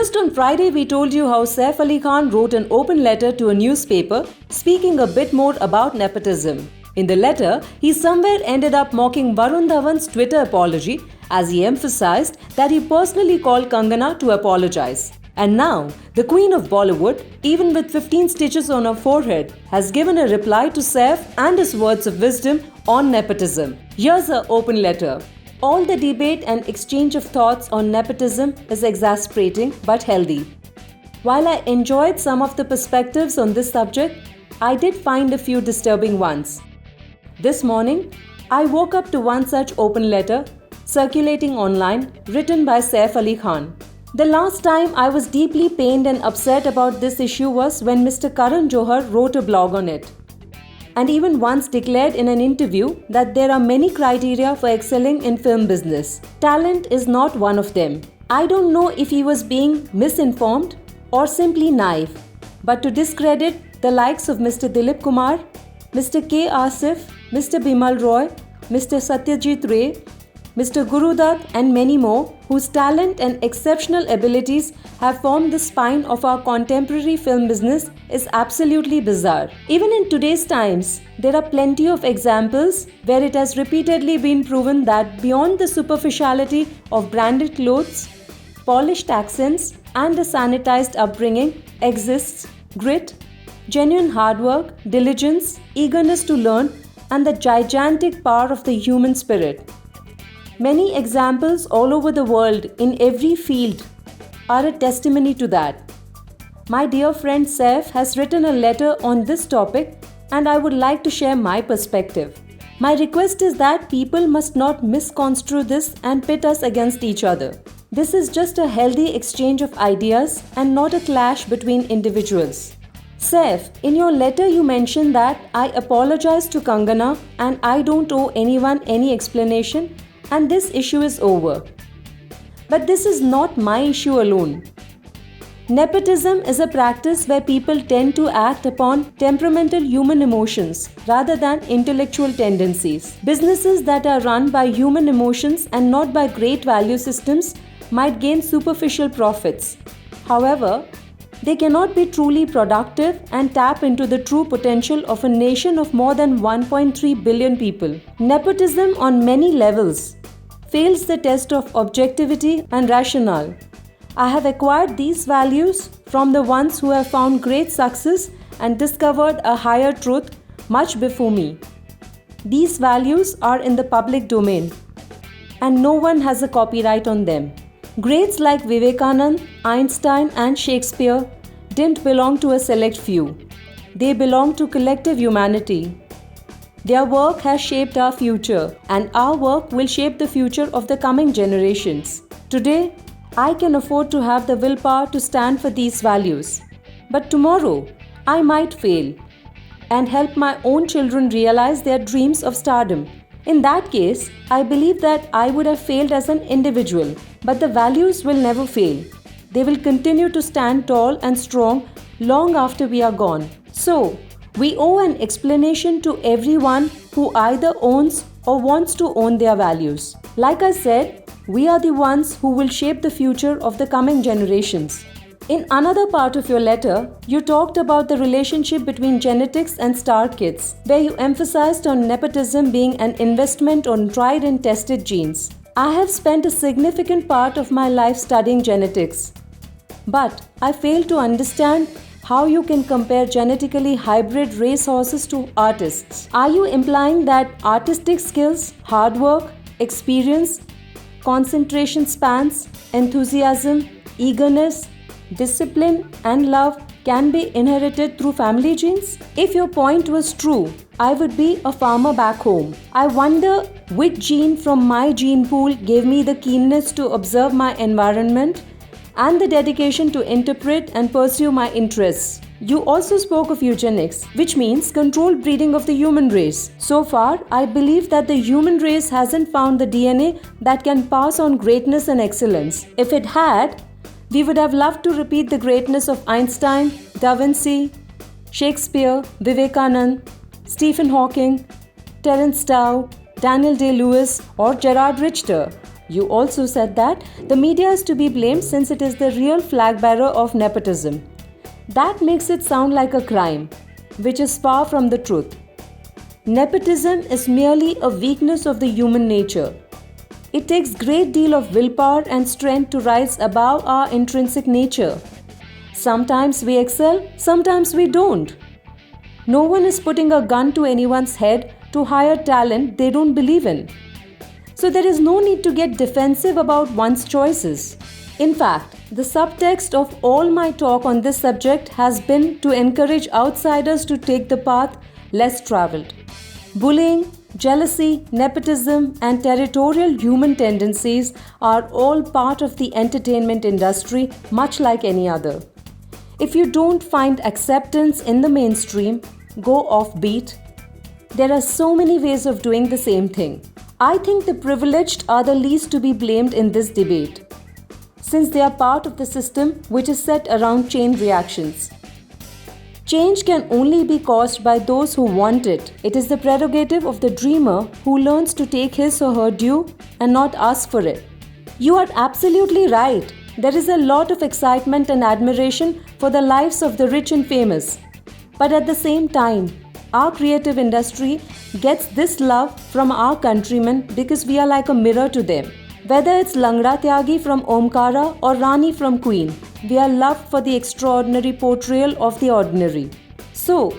Just on Friday, we told you how Saif Ali Khan wrote an open letter to a newspaper speaking a bit more about nepotism. In the letter, he somewhere ended up mocking Varun Dhawan's Twitter apology as he emphasized that he personally called Kangana to apologize. And now, the Queen of Bollywood, even with 15 stitches on her forehead, has given a reply to Saif and his words of wisdom on nepotism. Here's her open letter. All the debate and exchange of thoughts on nepotism is exasperating but healthy. While I enjoyed some of the perspectives on this subject, I did find a few disturbing ones. This morning, I woke up to one such open letter circulating online written by Saif Ali Khan. The last time I was deeply pained and upset about this issue was when Mr. Karan Johar wrote a blog on it, and even once declared in an interview that there are many criteria for excelling in film business. Talent is not one of them. I don't know if he was being misinformed or simply naive, but to discredit the likes of Mr. Dilip Kumar, Mr. K. Asif, Mr. Bimal Roy, Mr. Satyajit Ray, Mr. Guru Dutt and many more whose talent and exceptional abilities have formed the spine of our contemporary film business is absolutely bizarre. Even in today's times, there are plenty of examples where it has repeatedly been proven that beyond the superficiality of branded clothes, polished accents and a sanitized upbringing exists grit, genuine hard work, diligence, eagerness to learn and the gigantic power of the human spirit. Many examples all over the world in every field are a testimony to that. My dear friend Saif has written a letter on this topic and I would like to share my perspective. My request is that people must not misconstrue this and pit us against each other. This is just a healthy exchange of ideas and not a clash between individuals. Saif, in your letter you mentioned that I apologize to Kangana and I don't owe anyone any explanation and this issue is over. But this is not my issue alone. Nepotism is a practice where people tend to act upon temperamental human emotions rather than intellectual tendencies. Businesses that are run by human emotions and not by great value systems might gain superficial profits. However, they cannot be truly productive and tap into the true potential of a nation of more than 1.3 billion people. Nepotism on many levels fails the test of objectivity and rationale. I have acquired these values from the ones who have found great success and discovered a higher truth much before me. These values are in the public domain and no one has a copyright on them. Greats like Vivekanand, Einstein and Shakespeare didn't belong to a select few. They belong to collective humanity. Their work has shaped our future and our work will shape the future of the coming generations. Today, I can afford to have the willpower to stand for these values. But tomorrow, I might fail and help my own children realize their dreams of stardom. In that case, I believe that I would have failed as an individual, but the values will never fail. They will continue to stand tall and strong long after we are gone. So, we owe an explanation to everyone who either owns or wants to own their values. Like I said, we are the ones who will shape the future of the coming generations. In another part of your letter, you talked about the relationship between genetics and star kids, where you emphasized on nepotism being an investment on tried and tested genes. I have spent a significant part of my life studying genetics, but I fail to understand how you can compare genetically hybrid racehorses to artists. Are you implying that artistic skills, hard work, experience, concentration spans, enthusiasm, eagerness, discipline and love can be inherited through family genes? If your point was true, I would be a farmer back home. I wonder which gene from my gene pool gave me the keenness to observe my environment and the dedication to interpret and pursue my interests. You also spoke of eugenics, which means controlled breeding of the human race. So far, I believe that the human race hasn't found the DNA that can pass on greatness and excellence. If it had, we would have loved to repeat the greatness of Einstein, Da Vinci, Shakespeare, Vivekanand, Stephen Hawking, Terence Tao, Daniel Day-Lewis, or Gerard Richter. You also said that the media is to be blamed since it is the real flag bearer of nepotism. That makes it sound like a crime, which is far from the truth. Nepotism is merely a weakness of the human nature. It takes great deal of willpower and strength to rise above our intrinsic nature. Sometimes we excel, sometimes we don't. No one is putting a gun to anyone's head to hire talent they don't believe in. So there is no need to get defensive about one's choices. In fact, the subtext of all my talk on this subject has been to encourage outsiders to take the path less traveled. Bullying, jealousy, nepotism, and territorial human tendencies are all part of the entertainment industry, much like any other. If you don't find acceptance in the mainstream, go offbeat. There are so many ways of doing the same thing. I think the privileged are the least to be blamed in this debate, since they are part of the system which is set around chain reactions. Change can only be caused by those who want it. It is the prerogative of the dreamer who learns to take his or her due and not ask for it. You are absolutely right. There is a lot of excitement and admiration for the lives of the rich and famous. But at the same time, our creative industry gets this love from our countrymen because we are like a mirror to them. Whether it's Langra Tyagi from Omkara or Rani from Queen, we are loved for the extraordinary portrayal of the ordinary. So,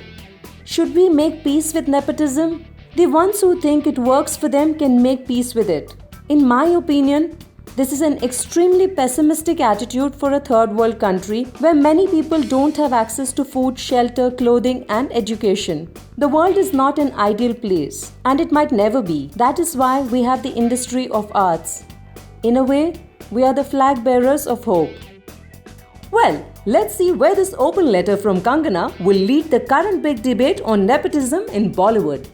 should we make peace with nepotism? The ones who think it works for them can make peace with it. In my opinion, this is an extremely pessimistic attitude for a third world country where many people don't have access to food, shelter, clothing, and education. The world is not an ideal place, and it might never be. That is why we have the industry of arts. In a way, we are the flag bearers of hope. Well, let's see where this open letter from Kangana will lead the current big debate on nepotism in Bollywood.